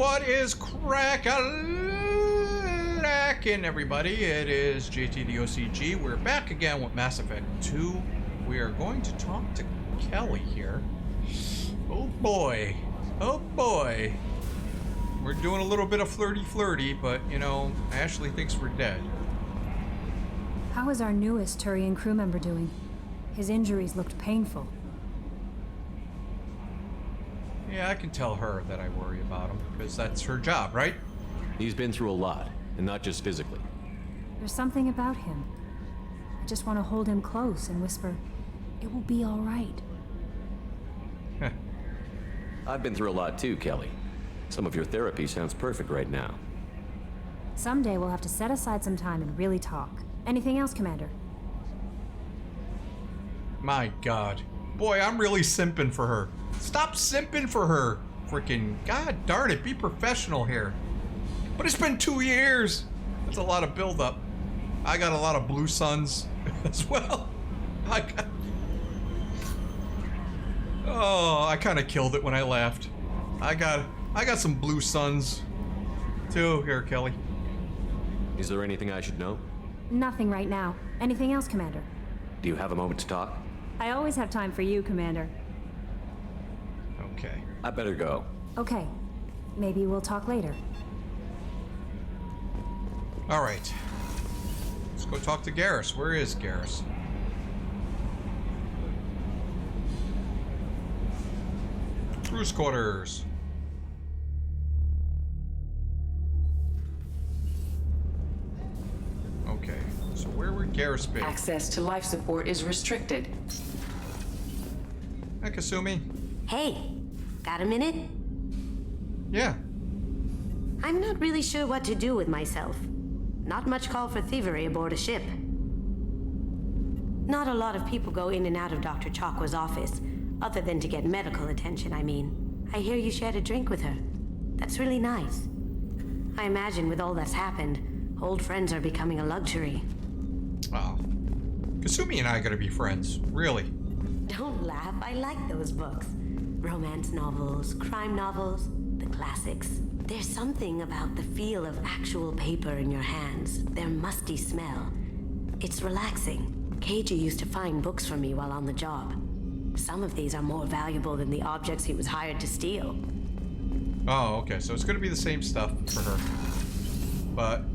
What is crack-a-lackin', everybody? It is JTDOCG. We're back again with Mass Effect 2. We are going to talk to Kelly here. Oh boy. Oh boy. We're doing a little bit of flirty-flirty, but, you know, Ashley thinks we're dead. How is our newest Turian crew member doing? His injuries looked painful. Yeah, I can tell her that I worry about him, because that's her job, right? He's been through a lot, and not just physically. There's something about him. I just want to hold him close and whisper, "It will be all right." I've been through a lot too, Kelly. Some of your therapy sounds perfect right now. Someday we'll have to set aside some time and really talk. Anything else, Commander? My God. Boy, I'm really simping for her. Stop simping for her. Freaking God darn it, be professional here. But it's been 2 years. That's a lot of buildup. I got a lot of blue suns as well. I kind of killed it when I left. I got some blue suns too. Here, Kelly. Is there anything I should know? Nothing right now. Anything else, Commander? Do you have a moment to talk? I always have time for you, Commander. Okay. I better go. Okay. Maybe we'll talk later. All right. Let's go talk to Garrus. Where is Garrus? Crew's quarters. Okay, so where would Garrus be? Access to life support is restricted. Hi, Kasumi. Hey, got a minute? Yeah. I'm not really sure what to do with myself. Not much call for thievery aboard a ship. Not a lot of people go in and out of Dr. Chakwa's office, other than to get medical attention, I mean. I hear you shared a drink with her. That's really nice. I imagine with all that's happened, old friends are becoming a luxury. Oh. Kasumi and I gotta be friends. Really. Don't laugh, I like those books. Romance novels, crime novels, the classics. There's something about the feel of actual paper in your hands, their musty smell. It's relaxing. Keiji used to find books for me while on the job. Some of these are more valuable than the objects he was hired to steal. Oh, okay, so it's gonna be the same stuff for her. But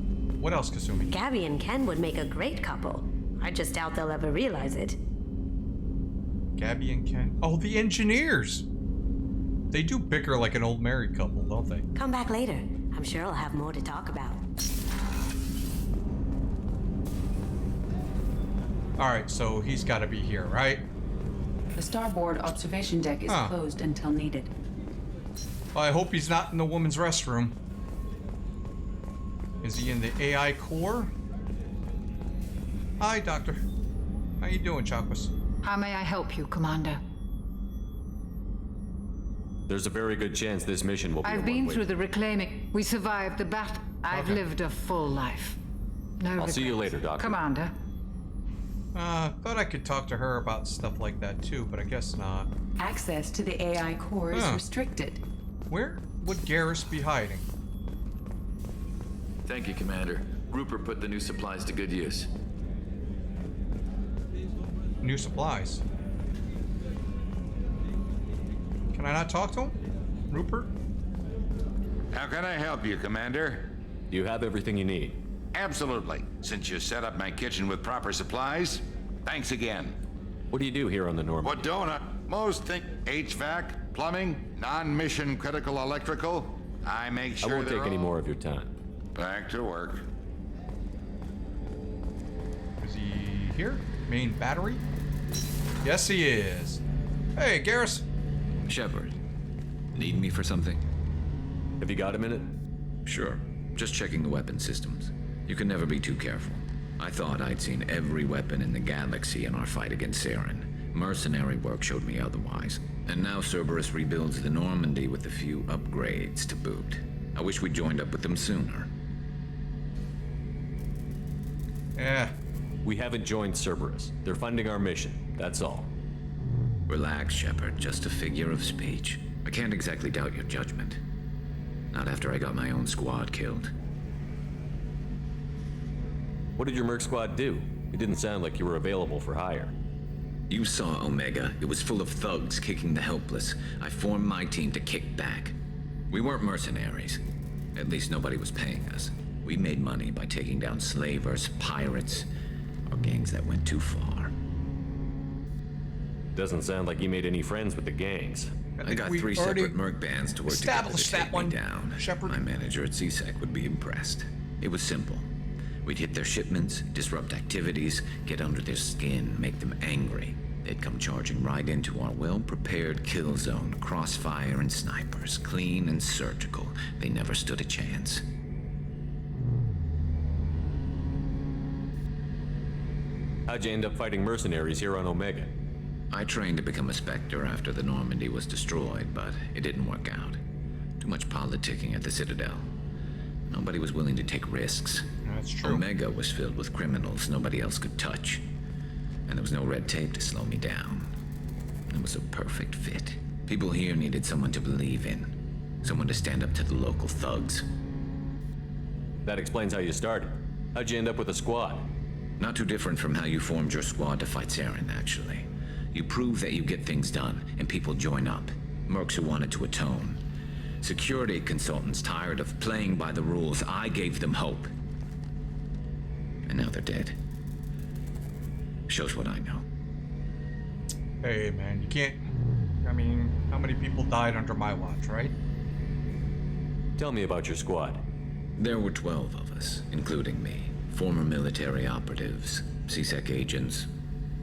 what else, Kasumi? Gabby and Ken would make a great couple. I just doubt they'll ever realize it. Gabby and Ken? Oh, the engineers! They do bicker like an old married couple, don't they? Come back later. I'm sure I'll have more to talk about. Alright, so he's gotta be here, right? The starboard observation deck is closed until needed. Well, I hope he's not in the woman's restroom. Is he in the AI core? Hi, Doctor. How you doing, Chakwas? How may I help you, Commander? There's a very good chance this mission will be I've a been one-way. through the reclaiming. We survived the battle. I've lived a full life. No I'll see you regrets. later, Doctor. Commander. Thought I could talk to her about stuff like that too, but I guess not. Access to the AI core is restricted. Where would Garrus be hiding? Thank you, Commander. Rupert put the new supplies to good use. New supplies. Can I not talk to him? Rupert? How can I help you, Commander? You have everything you need. Absolutely. Since you set up my kitchen with proper supplies, thanks again. What do you do here on the Normandy? What don't I? Most think HVAC, plumbing, non-mission critical electrical. I make sure I won't they're take any all more of your time. back to work. Is he here? Main battery? Yes, he is. Hey, Garrus. Shepard, need me for something? Have you got a minute? Sure. Just checking the weapon systems. You can never be too careful. I thought I'd seen every weapon in the galaxy in our fight against Saren. Mercenary work showed me otherwise. And now Cerberus rebuilds the Normandy with a few upgrades to boot. I wish we'd joined up with them sooner. Yeah. We haven't joined Cerberus. They're funding our mission. That's all. Relax, Shepard. Just a figure of speech. I can't exactly doubt your judgment. Not after I got my own squad killed. What did your merc squad do? It didn't sound like you were available for hire. You saw Omega. It was full of thugs kicking the helpless. I formed my team to kick back. We weren't mercenaries. At least nobody was paying us. We made money by taking down slavers, pirates, or gangs that went too far. Doesn't sound like you made any friends with the gangs. I got 3 separate merc bands to work together to take me down. Shepard. My manager at CSEC would be impressed. It was simple. We'd hit their shipments, disrupt activities, get under their skin, make them angry. They'd come charging right into our well-prepared kill zone, crossfire and snipers, clean and surgical. They never stood a chance. How'd you end up fighting mercenaries here on Omega? I trained to become a Spectre after the Normandy was destroyed, but it didn't work out. Too much politicking at the Citadel. Nobody was willing to take risks. That's true. Omega was filled with criminals nobody else could touch. And there was no red tape to slow me down. It was a perfect fit. People here needed someone to believe in. Someone to stand up to the local thugs. That explains how you started. How'd you end up with a squad? Not too different from how you formed your squad to fight Saren, actually. You prove that you get things done, and people join up. Mercs who wanted to atone. Security consultants tired of playing by the rules. I gave them hope. And now they're dead. Shows what I know. Hey, man, you can't... I mean, how many people died under my watch, right? Tell me about your squad. There were 12 of us, including me. Former military operatives, CSEC agents,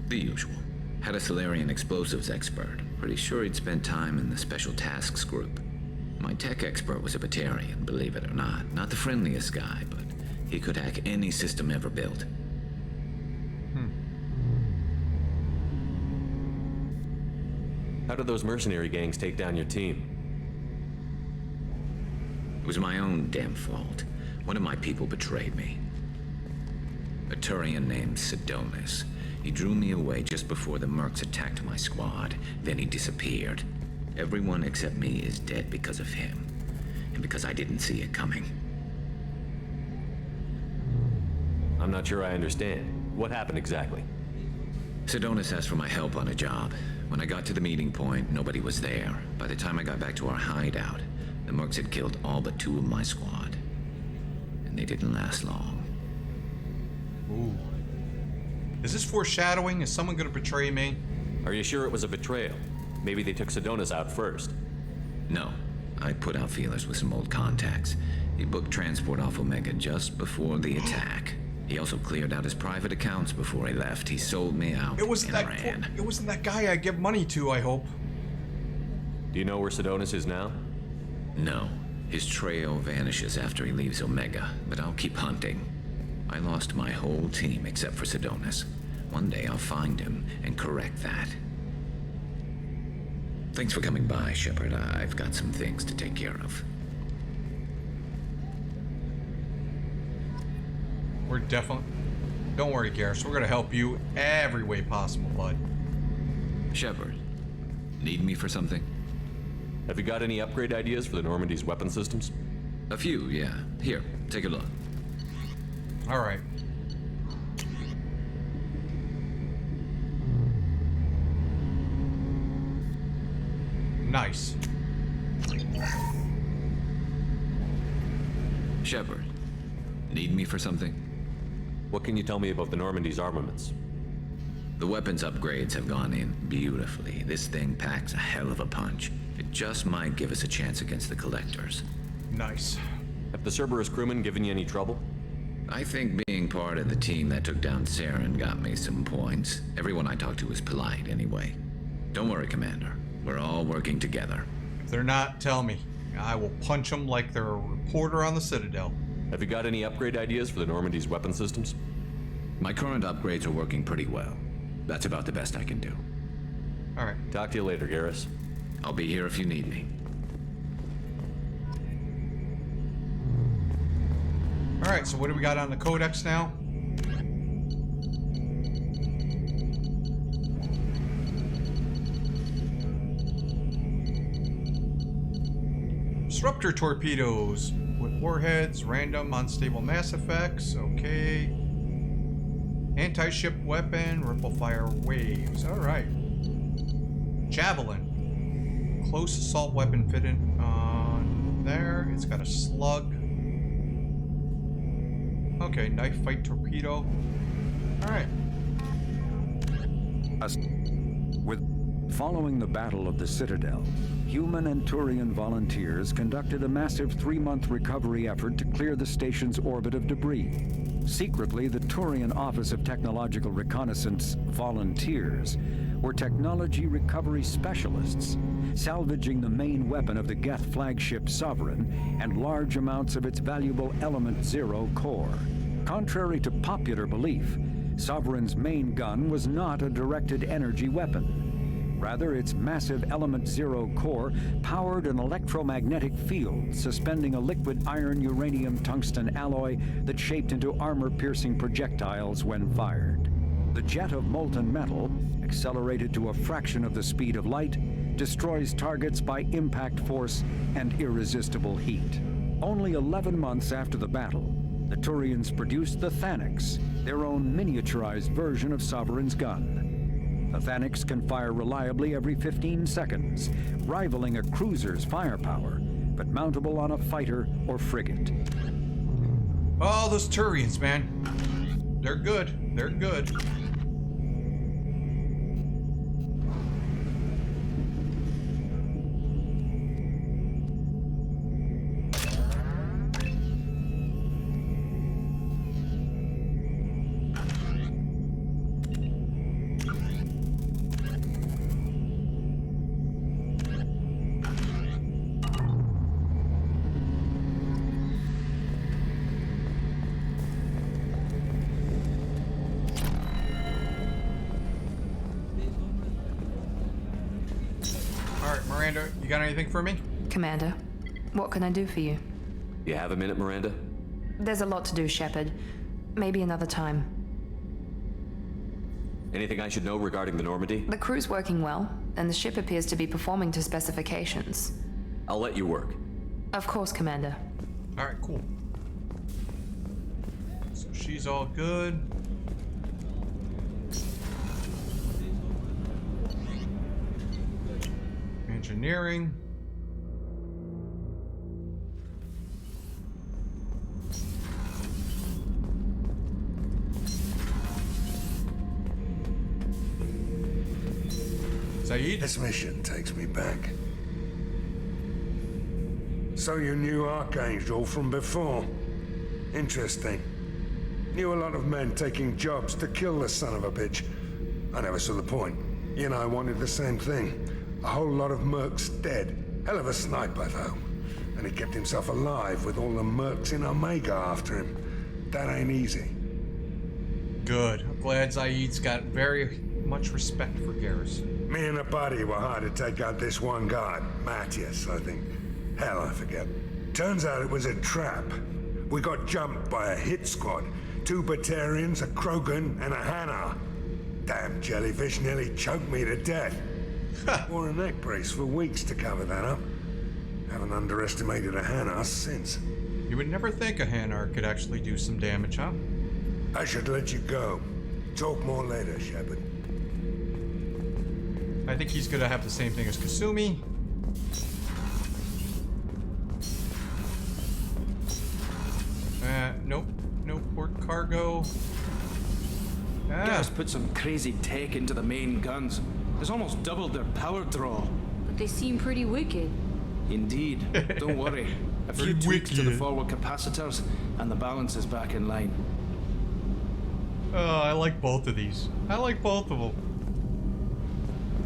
the usual. Had a Solarian explosives expert. Pretty sure he'd spent time in the Special Tasks Group. My tech expert was a Batarian, believe it or not. Not the friendliest guy, but he could hack any system ever built. How did those mercenary gangs take down your team? It was my own damn fault. One of my people betrayed me. A Turian named Cerberus. He drew me away just before the mercs attacked my squad. Then he disappeared. Everyone except me is dead because of him. And because I didn't see it coming. I'm not sure I understand. What happened exactly? Cerberus asked for my help on a job. When I got to the meeting point, nobody was there. By the time I got back to our hideout, the mercs had killed all but 2 of my squad. And they didn't last long. Ooh. Is this foreshadowing? Is someone gonna betray me? Are you sure it was a betrayal? Maybe they took Cerberus out first. No. I put out feelers with some old contacts. He booked transport off Omega just before the attack. He also cleared out his private accounts before he left. He sold me out It wasn't and that. ran. It wasn't that guy I give money to. I hope. Do you know where Cerberus is now? No. His trail vanishes after he leaves Omega, but I'll keep hunting. I lost my whole team except for Cerberus. One day I'll find him and correct that. Thanks for coming by, Shepard. I've got some things to take care of. We're definitely... Don't worry, Garrus. We're gonna help you every way possible, bud. Shepard, need me for something? Have you got any upgrade ideas for the Normandy's weapon systems? A few, yeah. Here, take a look. All right. Nice. Shepard, need me for something? What can you tell me about the Normandy's armaments? The weapons upgrades have gone in beautifully. This thing packs a hell of a punch. It just might give us a chance against the Collectors. Nice. Have the Cerberus crewmen given you any trouble? I think being part of the team that took down Saren got me some points. Everyone I talked to was polite anyway. Don't worry, Commander. We're all working together. If they're not, tell me. I will punch them like they're a reporter on the Citadel. Have you got any upgrade ideas for the Normandy's weapon systems? My current upgrades are working pretty well. That's about the best I can do. All right. Talk to you later, Garrus. I'll be here if you need me. All right. So what do we got on the Codex now? Disruptor torpedoes with warheads, random unstable mass effects. Okay. Anti-ship weapon, ripple fire waves. All right. Javelin. Close assault weapon fitted on there. It's got a slug. Okay, knife fight torpedo. All right. Following the Battle of the Citadel, human and Turian volunteers conducted a massive 3-month recovery effort to clear the station's orbit of debris. Secretly, the Turian Office of Technological Reconnaissance volunteers were technology recovery specialists, salvaging the main weapon of the Geth flagship Sovereign and large amounts of its valuable Element Zero core. Contrary to popular belief, Sovereign's main gun was not a directed energy weapon. Rather, its massive Element Zero core powered an electromagnetic field suspending a liquid iron-uranium-tungsten alloy that shaped into armor-piercing projectiles when fired. The jet of molten metal, accelerated to a fraction of the speed of light, destroys targets by impact force and irresistible heat. Only 11 months after the battle, the Turians produced the Thanix, their own miniaturized version of Sovereign's gun. The Thanix can fire reliably every 15 seconds, rivaling a cruiser's firepower, but mountable on a fighter or frigate. Oh, those Turians, man. They're good. They're good. Miranda, you got anything for me? Commander, what can I do for you? You have a minute, Miranda? There's a lot to do, Shepard. Maybe another time. Anything I should know regarding the Normandy? The crew's working well, and the ship appears to be performing to specifications. I'll let you work. Of course, Commander. All right, cool. So she's all good. Engineering. Saeed? This mission takes me back. So you knew Archangel from before? Interesting. Knew a lot of men taking jobs to kill the son of a bitch. I never saw the point. You and I wanted the same thing. A whole lot of mercs dead. Hell of a sniper, though. And he kept himself alive with all the mercs in Omega after him. That ain't easy. Good. I'm glad Zaid's got very much respect for Garrus. Me and the buddy were hard to take out this one guard. Matthias, I think. Hell, I forget. Turns out it was a trap. We got jumped by a hit squad. 2 Batarians, a Krogan, and a Hanar. Damn jellyfish nearly choked me to death. Wore a neck brace for weeks to cover that up. Haven't underestimated a Hanar since. You would never think a Hanar could actually do some damage, huh? I should let you go. Talk more later, Shepard. I think he's gonna have the same thing as Kasumi. Nope. No port cargo. Guys put some crazy tech into the main guns. It's almost doubled their power draw. But they seem pretty wicked. Indeed. Don't worry. A few tweaks to the forward capacitors, and the balance is back in line. Oh, I like both of these. I like both of them.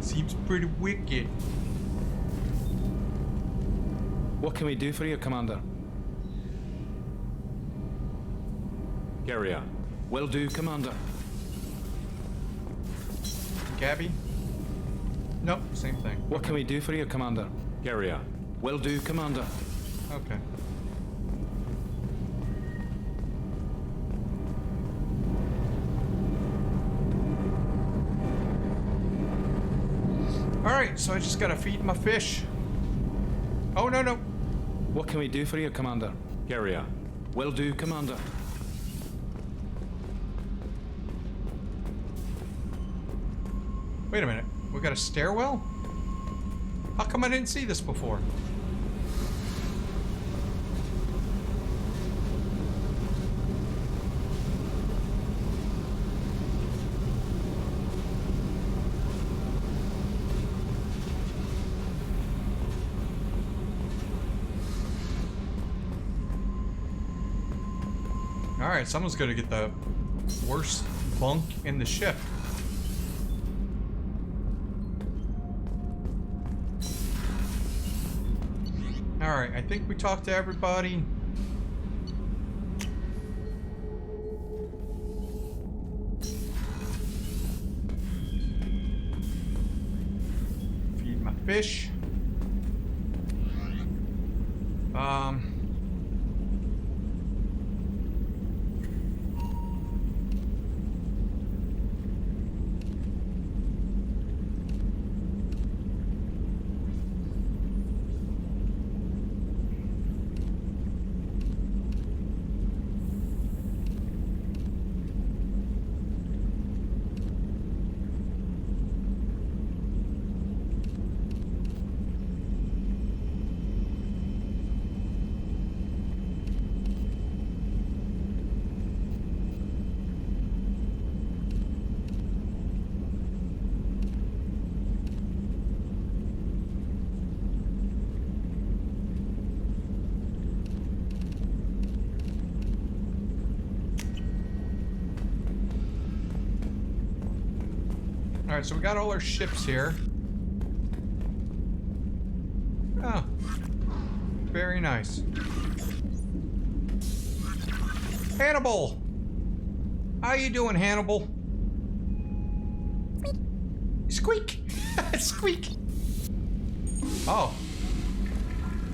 Seems pretty wicked. What can we do for you, Commander? Carry on. Will do, Commander. Gabby? Nope, same thing. What can we do for you, Commander? Carry on. Will do, Commander. Okay. Alright, so I just gotta feed my fish. Oh, no. What can we do for you, Commander? Carry on. Will do, Commander. Wait a minute. We got a stairwell? How come I didn't see this before? Alright, someone's gonna get the worst bunk in the ship. Alright, I think we talked to everybody. Feed my fish. Alright, so we got all our ships here. Oh. Very nice. Hannibal! How you doing, Hannibal? Squeak! Squeak! Oh.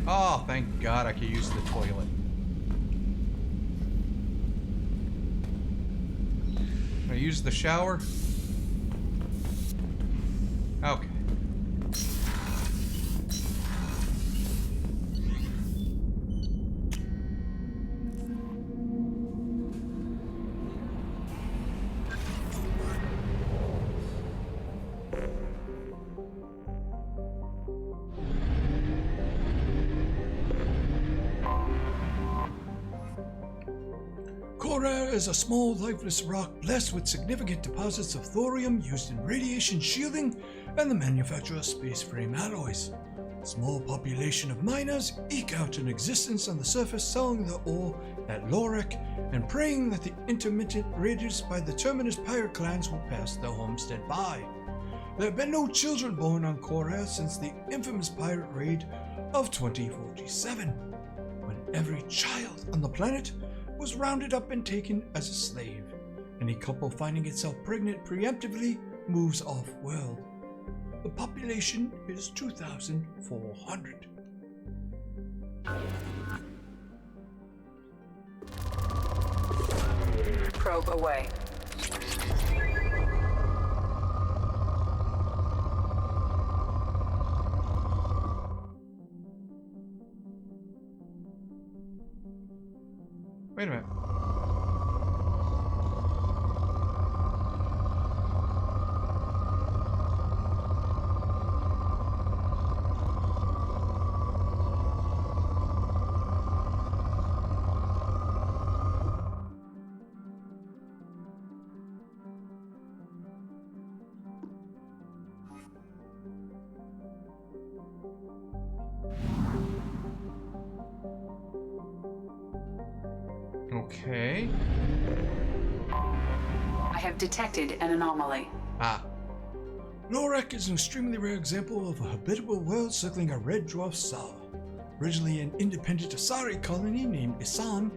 Oh, thank God I could use the toilet. I use the shower. Okay. Cora is a small, lifeless rock blessed with significant deposits of thorium used in radiation shielding and the manufacture of space frame alloys. A small population of miners eke out an existence on the surface, selling the ore at Lorik and praying that the intermittent raids by the Terminus pirate clans will pass their homestead by. There have been no children born on Cora since the infamous pirate raid of 2047, when every child on the planet was rounded up and taken as a slave. Any couple finding itself pregnant preemptively moves off-world. The population is 2,400. Probe away. Wait a minute. Okay. I have detected an anomaly. Ah. Lorik is an extremely rare example of a habitable world circling a red dwarf star. Originally an independent Asari colony named Isan,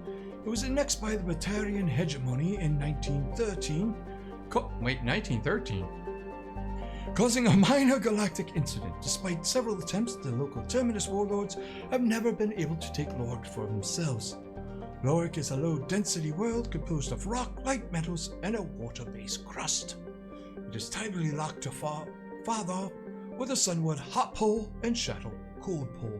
it was annexed by the Batarian hegemony in 1913. 1913? Causing a minor galactic incident. Despite several attempts, the local Terminus warlords have never been able to take Lorik for themselves. Lorik is a low-density world composed of rock, light metals, and a water-based crust. It is tidally locked to farther with a sunward hot pole and shallow cold pole.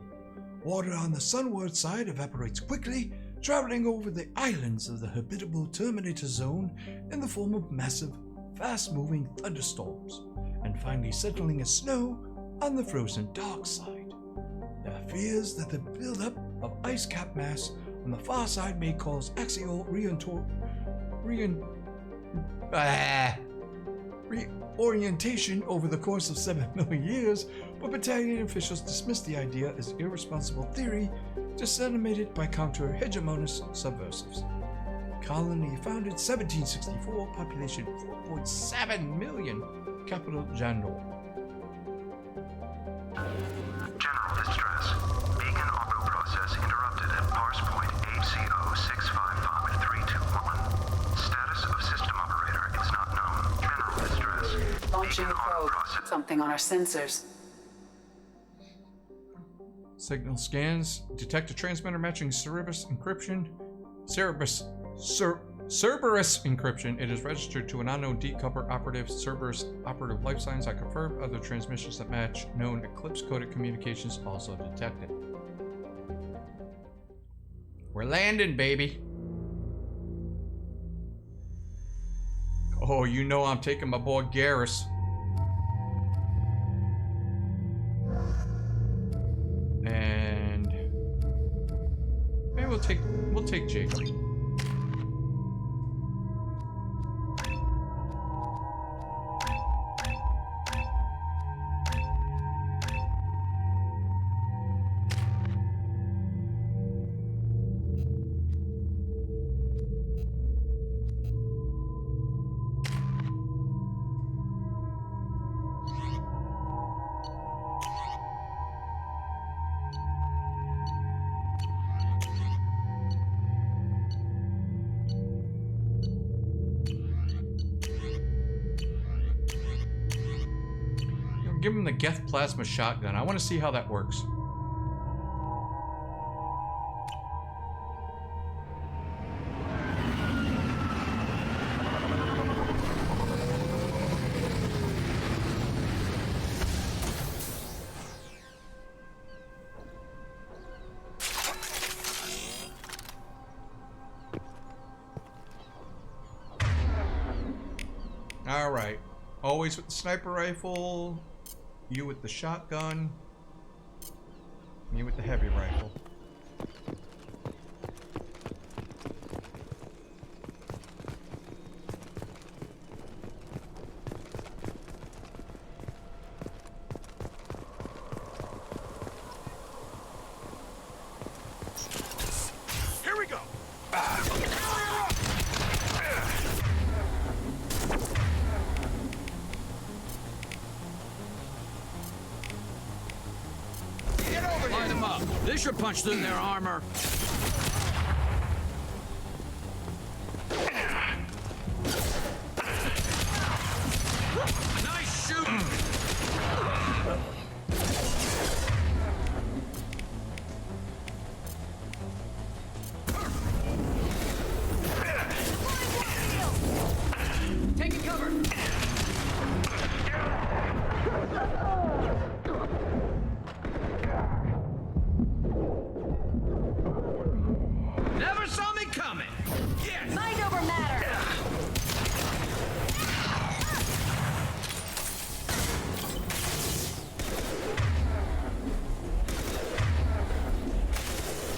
Water on the sunward side evaporates quickly, traveling over the islands of the habitable Terminator Zone in the form of massive, fast-moving thunderstorms, and finally settling as snow on the frozen dark side. There are fears that the buildup of ice cap mass on the far side may cause axial reorientation over the course of 7 million years, but battalion officials dismiss the idea as irresponsible theory disseminated by counter-hegemonist subversives. Colony founded 1764, population 4.7 million, capital Jandor. General distress. Beacon auto process interrupted at parse point HCO655-321. Status of system operator is not known. General distress. Launching probe. Something on our sensors. Signal scans. Detect a transmitter matching Cerberus encryption. Cerberus encryption. It is registered to an unknown decoupler operative. Cerberus operative life signs. I confirm. Other transmissions that match known Eclipse-coded communications also detected. We're landing, baby. Oh, you know I'm taking my boy Garrus. And maybe we'll take Jacob. Give him the Geth plasma shotgun. I want to see how that works. All right. Always with the sniper rifle. You with the shotgun. Me with the heavy rifle. Here we go. Light them up. This should punch through their armor. Nice shooting. Taking cover. Never saw me coming. Yes. Mind over matter.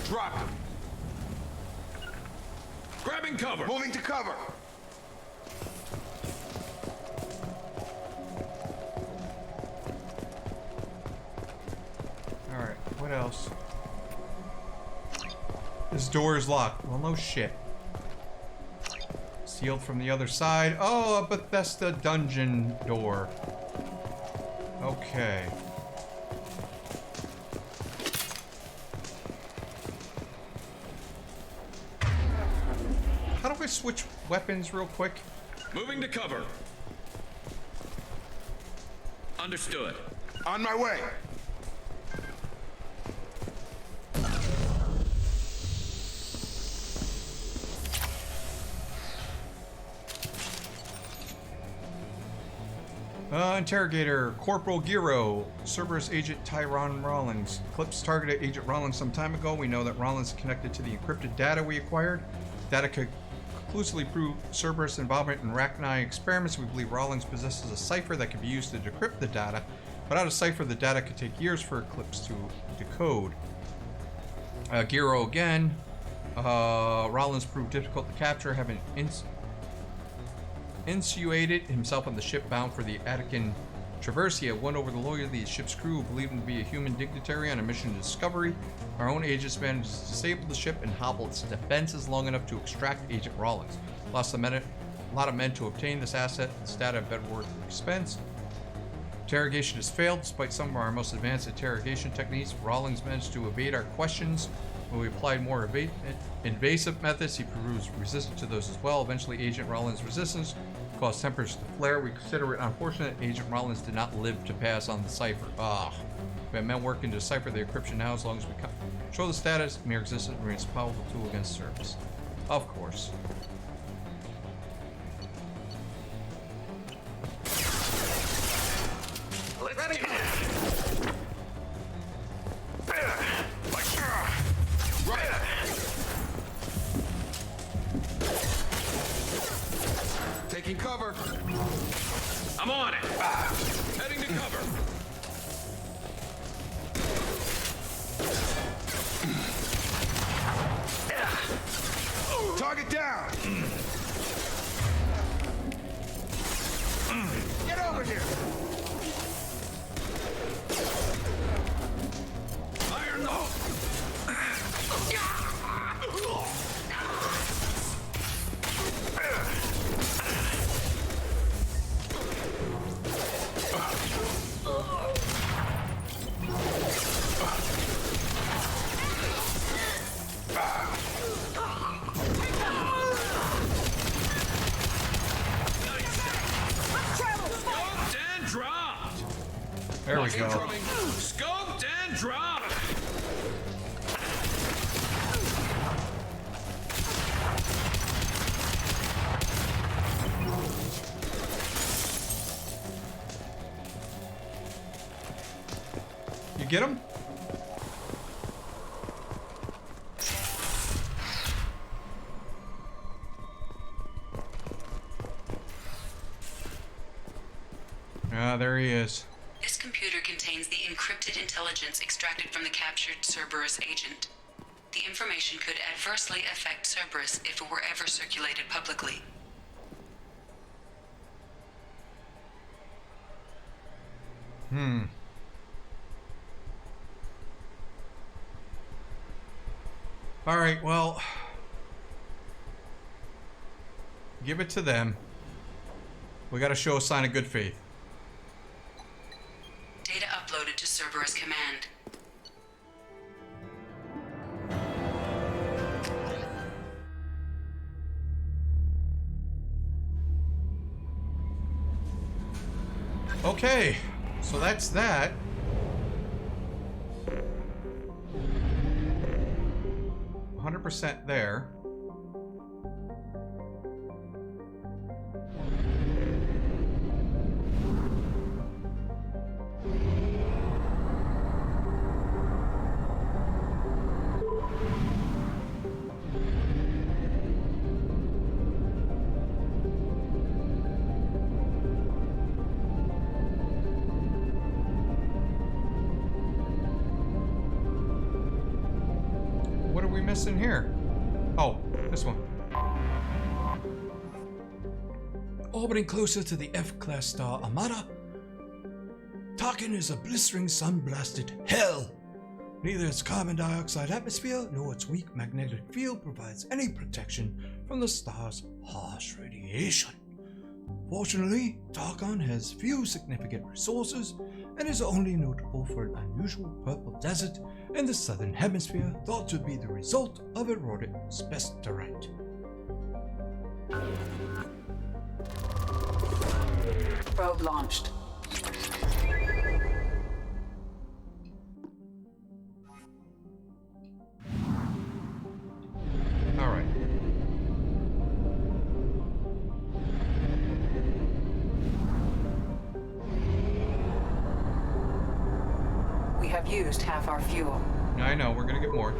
Dropped him. Grabbing cover. Moving to cover. All right. What else? This door is locked. Well, no shit. Sealed from the other side. Oh, but that's the dungeon door. Okay. How do I switch weapons real quick? Moving to cover. Understood. On my way. Interrogator Corporal Giro, Cerberus agent Tyrone Rawlings. Eclipse targeted Agent Rawlings some time ago. We know that Rawlings is connected to the encrypted data we acquired. Data could conclusively prove Cerberus' involvement in Rachni experiments. We believe Rawlings possesses a cipher that can be used to decrypt the data. Without a cipher, the data could take years for Eclipse to decode. Giro again. Rawlings proved difficult to capture, having insinuated himself on the ship bound for the Attican Traverse. He had won over the loyalty of the ship's crew, who believed him to be a human dignitary on a mission to discovery. Our own agents managed to disable the ship and hobble its defenses long enough to extract Agent Rawlings. Lost a lot of men to obtain this asset. This data have been worth the expense. Interrogation has failed despite some of our most advanced interrogation techniques. Rawlings managed to evade our questions. When we applied more invasive methods, he proved resistant to those as well. Eventually, Agent Rawlings' resistance caused temperatures to flare. We consider it unfortunate Agent Rawlings did not live to pass on the cipher. We have men working to decipher the encryption now. As long as we control the status, mere existence remains a powerful tool against Cerberus. Of course. Ready? Taking cover. I'm on it. Heading to cover. Target down. Get over here. Iron off. There we go. Scoped and dropped. You get him? Ah, there he is. This computer contains the encrypted intelligence extracted from the captured Cerberus agent. The information could adversely affect Cerberus if it were ever circulated publicly. Alright, well, give it to them. We gotta show a sign of good faith. Data uploaded to Cerberus Command. Okay, so that's that. %, there. What are we missing here? Oh, this one. Orbiting closer to the F-class star Armada, Tarkin is a blistering sun-blasted hell. Neither its carbon dioxide atmosphere nor its weak magnetic field provides any protection from the star's harsh radiation. Fortunately, Tarkin has few significant resources and is only notable for an unusual purple desert in the southern hemisphere thought to be the result of eroded specterite. Probe launched. All right. have used half our fuel. I know, we're gonna get more.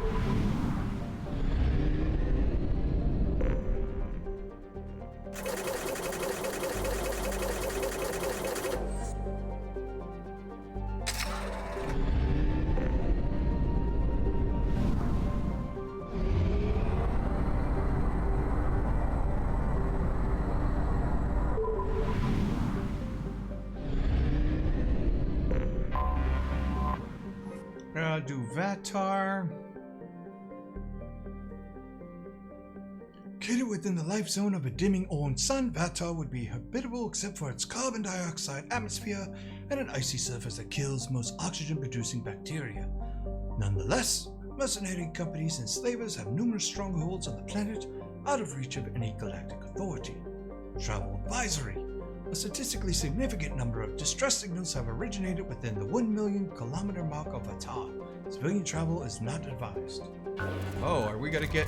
Do Vatar. Located within the life zone of a dimming orange sun, Vatar would be habitable except for its carbon dioxide atmosphere and an icy surface that kills most oxygen-producing bacteria. Nonetheless, mercenary companies and slavers have numerous strongholds on the planet out of reach of any galactic authority. Travel advisory. A statistically significant number of distress signals have originated within the 1 million kilometer mark of Vatar. Civilian travel is not advised. Oh, are we gonna get...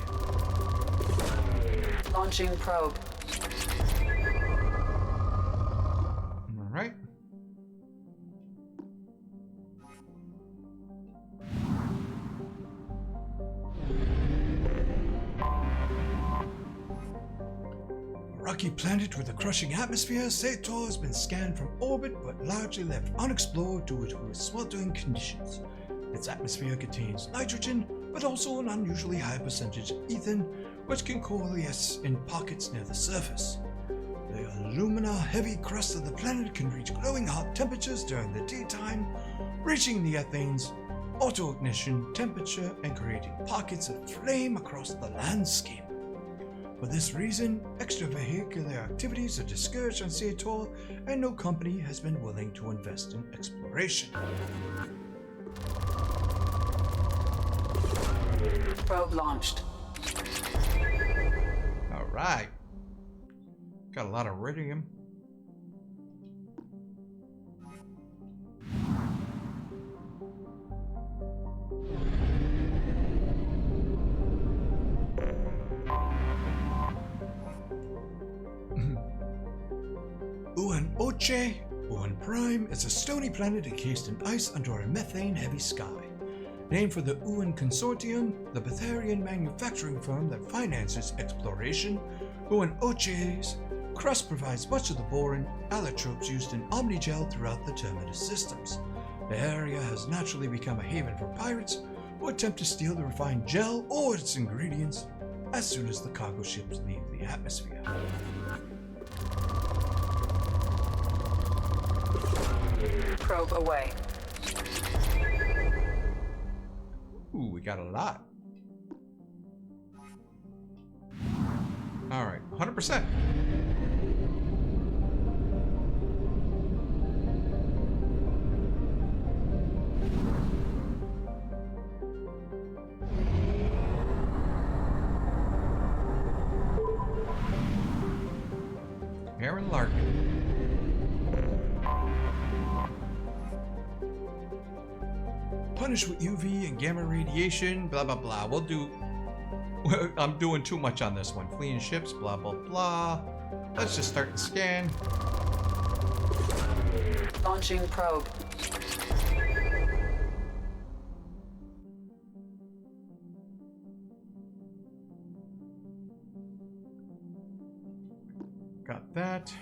Launching probe. Alright. Rocky planet with a crushing atmosphere, Sator has been scanned from orbit but largely left unexplored due to its sweltering conditions. Its atmosphere contains nitrogen, but also an unusually high percentage of ethane, which can coalesce in pockets near the surface. The alumina-heavy crust of the planet can reach glowing hot temperatures during the daytime, reaching the ethane's auto-ignition temperature and creating pockets of flame across the landscape. For this reason, extravehicular activities are discouraged on Sator, and no company has been willing to invest in exploration. Probe launched. Alright. Got a lot of iridium. Oche, Uan Prime, is a stony planet encased in ice under a methane-heavy sky. Named for the Uan Consortium, the Betharian manufacturing firm that finances exploration, Uan Oche's crust provides much of the boron allotropes used in Omnigel throughout the Terminus systems. The area has naturally become a haven for pirates who attempt to steal the refined gel or its ingredients as soon as the cargo ships leave the atmosphere. Probe away. Ooh, we got a lot. Alright, 100%. Aaron Larkin. Punished with UV and gamma radiation, blah blah blah. We'll do... I'm doing too much on this one. Fleeing ships, blah blah blah. Let's just start the scan. Launching probe. Got that.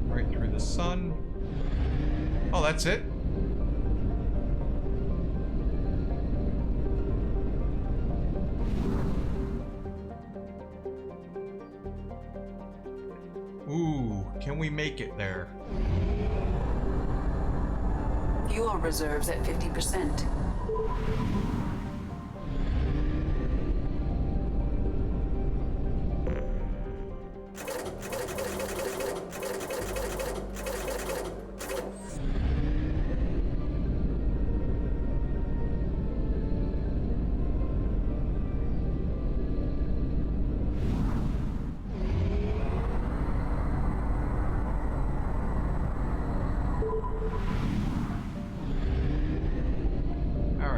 Right through the sun. Oh, that's it? Ooh, can we make it there? Fuel reserves at 50%.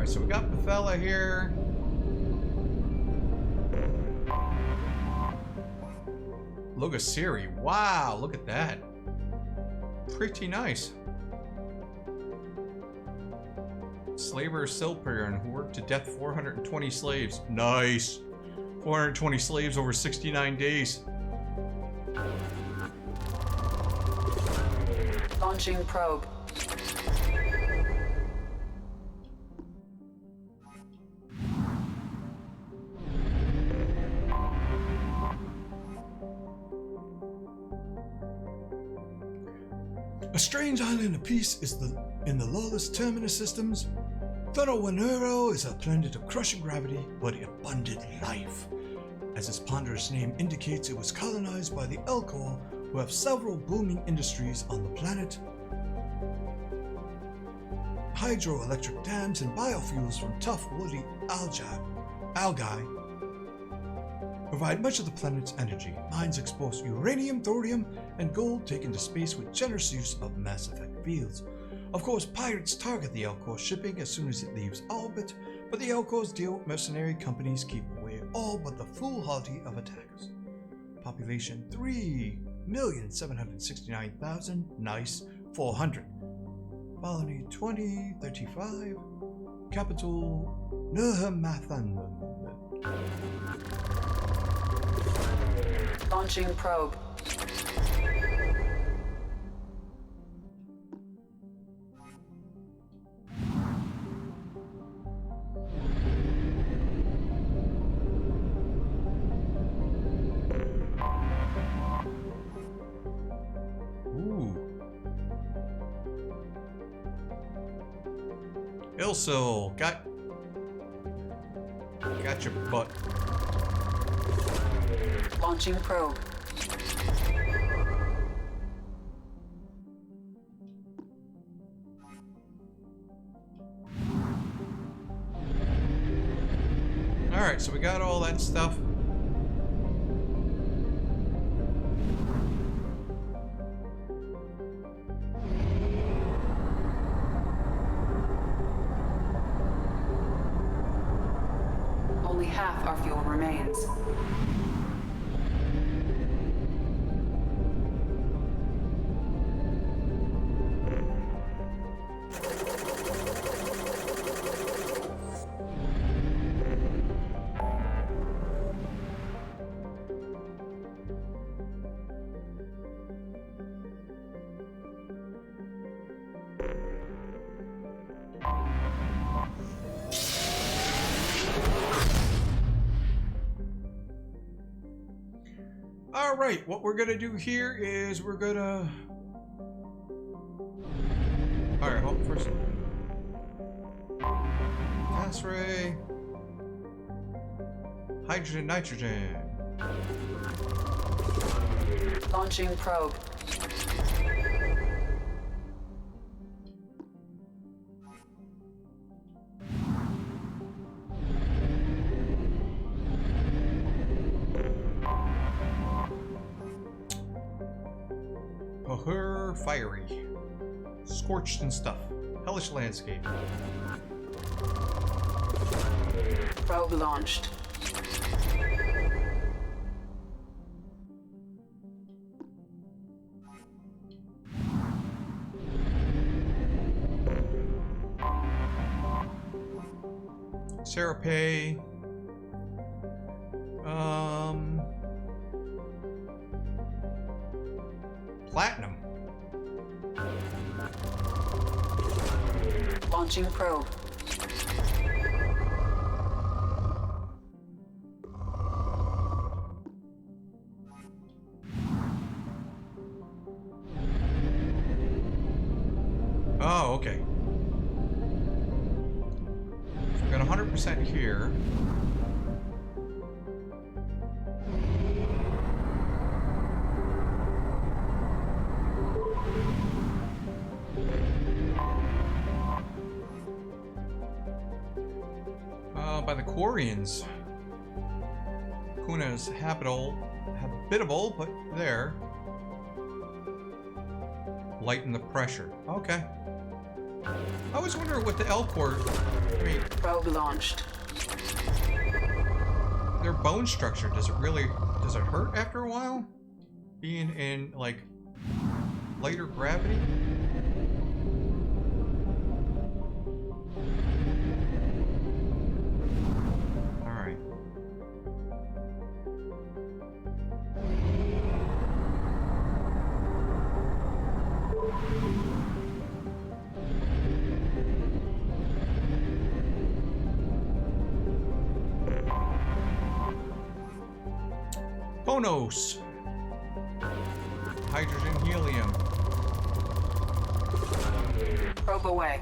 So we got Bethella here. Logosiri. Wow, look at that. Pretty nice. Slaver Silperion, who worked to death 420 slaves. Nice. 420 slaves over 69 days. Launching probe. A strange island of peace is in the lawless terminus systems. Thorowanero is a planet of crushing gravity, but abundant life. As its ponderous name indicates, it was colonized by the Elcor, who have several booming industries on the planet. Hydroelectric dams and biofuels from tough woody algae provide much of the planet's energy. Mines expose uranium, thorium, and gold taken to space with generous use of Mass Effect fields. Of course, pirates target the Elcor shipping as soon as it leaves orbit, but the Elcor's deal with mercenary companies keep away all but the foolhardy of attackers. Population 3,769,000, nice, 400. Colony 2035. Capital Nurhamathan. Launching probe. Ilso, got your butt. Launching probe. Alright, so we got all that stuff. Only half our fuel remains. Alright, what we're gonna do here is we're gonna... Alright, hold first. Gas ray. Hydrogen, nitrogen. Launching probe. Pahur fiery. Scorched and stuff. Hellish landscape. Probe launched. Serape. Platinum. Launching probe. Oh, okay. So we got 100% here. By the Quarians. Kuna's habitable, but there. Lighten the pressure. Okay. I always wonder what the Elcor. I mean, probe launched. Their bone structure, does it hurt after a while? being in, like, lighter gravity? Alright. Bonos. Hydrogen, helium. Probe away.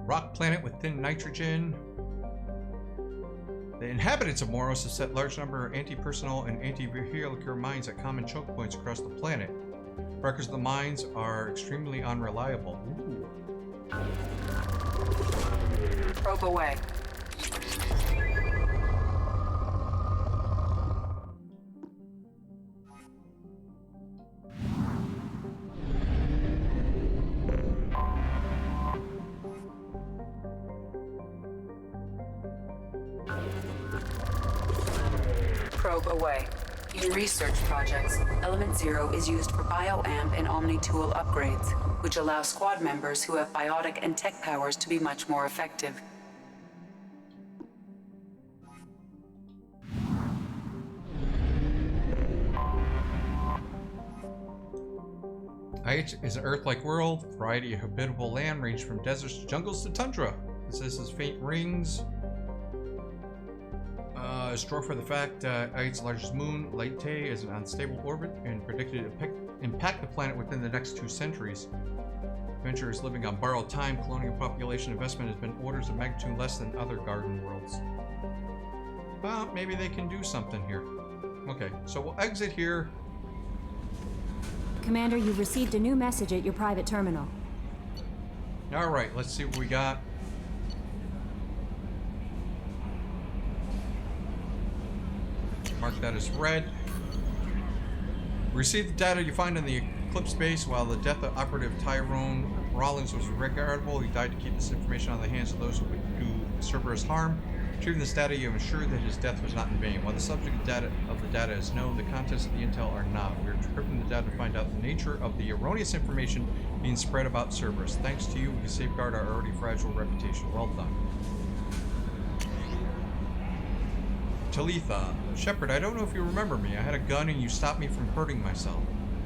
Rock planet with thin nitrogen. The inhabitants of Moros have set large number of anti-personnel and anti-vehicular mines at common choke points across the planet. Records of the mines are extremely unreliable. Ooh. Probe away. Probe away. In research projects, Element Zero is used for bioamp and omni-tool upgrades, which allow squad members who have biotic and tech powers to be much more effective. IH is an Earth-like world, variety of habitable land ranged from deserts to jungles to tundra. This is faint rings. Is drawn for the fact IH's largest moon, Leyte, is in an unstable orbit and predicted to impact the planet within the next 2 centuries. Adventurers living on borrowed time, colonial population investment has been orders of magnitude less than other garden worlds. Well, maybe they can do something here. Okay, so we'll exit here. Commander, you've received a new message at your private terminal. Alright, let's see what we got. Mark that as red. Receive the data you find in the Eclipse base. While the death of Operative Tyrone Rawlings was regrettable, he died to keep this information on the hands of those who would do Cerberus harm. Retrieving this data, you have ensured that his death was not in vain. While the subject of the data is known, the contents of the intel are not. We are decrypting the data to find out the nature of the erroneous information being spread about Cerberus. Thanks to you, we can safeguard our already fragile reputation. Well done. Talitha. Shepard, I don't know if you remember me. I had a gun and you stopped me from hurting myself.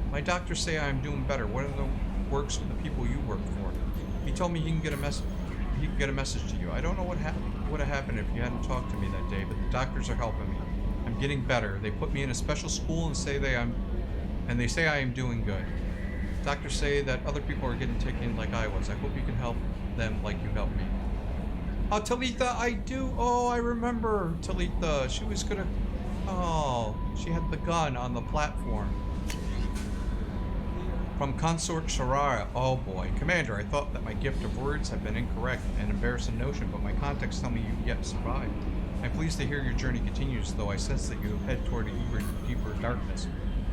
My doctors say I am doing better. What are the works with the people you work for? He told me he can get a message to you. I don't know what would have happened if you hadn't talked to me that day, but the doctors are helping me. I'm getting better. They put me in a special school and they say I am doing good. Doctors say that other people are getting taken like I was. I hope you can help them like you helped me. Oh, Talitha, I do. Oh, I remember Talitha. She was gonna. Oh, she had the gun on the platform. From Consort Sharara. Oh boy. Commander, I thought that my gift of words had been incorrect, an embarrassing notion, but my contacts tell me you yet survived. I'm pleased to hear your journey continues, though I sense that you head toward a deeper darkness.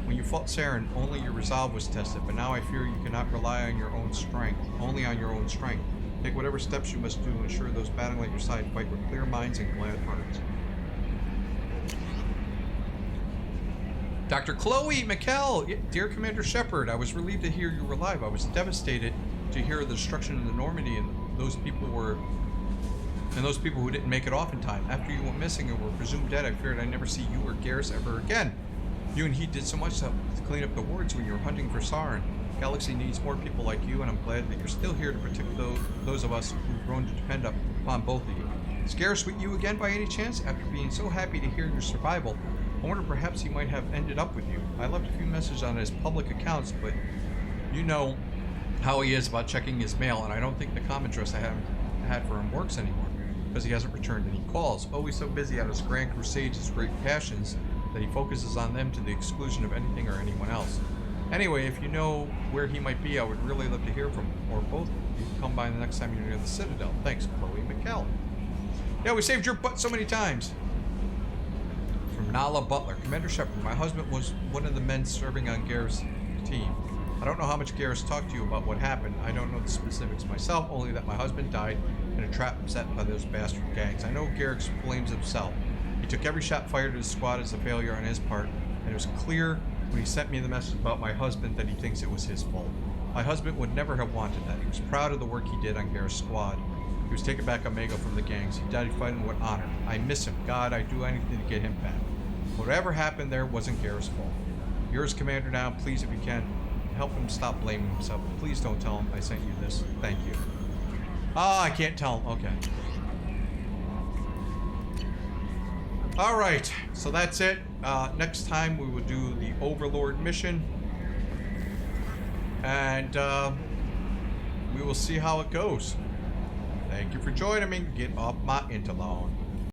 When you fought Saren, only your resolve was tested, but now I fear you cannot rely on your own strength, only on your own strength. Take whatever steps you must do to ensure those battling at your side fight with clear minds and glad hearts. Dr. Chloe McKell, dear Commander Shepard, I was relieved to hear you were alive. I was devastated to hear the destruction of the Normandy and those people who didn't make it off in time. After you went missing and were presumed dead, I feared I'd never see you or Garrus ever again. You and he did so much to clean up the wards when you were hunting for Saren. Galaxy needs more people like you, and I'm glad that you're still here to protect those of us who've grown to depend upon both of you. Is Garrus with you again by any chance? After being so happy to hear your survival, I wonder perhaps he might have ended up with you. I left a few messages on his public accounts, but you know how he is about checking his mail, and I don't think the common address I haven't had for him works anymore, because he hasn't returned any calls. Always so busy on his grand crusades, his great passions, that he focuses on them to the exclusion of anything or anyone else. Anyway, if you know where he might be, I would really love to hear from him, or both of you. Come by the next time you're near the Citadel. Thanks, Chloe McKell. Yeah, we saved your butt so many times. From Nala Butler. Commander Shepard, my husband was one of the men serving on Garrus' team. I don't know how much Garrus talked to you about what happened. I don't know the specifics myself, only that my husband died in a trap set by those bastard gangs. I know Garrus blames himself. He took every shot fired at his squad as a failure on his part, and it was clear when he sent me the message about my husband that he thinks it was his fault. My husband would never have wanted that. He was proud of the work he did on Garrus' squad. He was taken back Omega from the gangs. He died fighting with honor. I miss him. God, I'd do anything to get him back. Whatever happened there wasn't Garrus' fault. You're his commander now. Please, if you can, help him stop blaming himself. Please don't tell him I sent you this. Thank you. Oh, I can't tell him. Okay. Alright, so that's it. Next time we will do the Overlord mission. And we will see how it goes. Thank you for joining me. Get off my interlawn.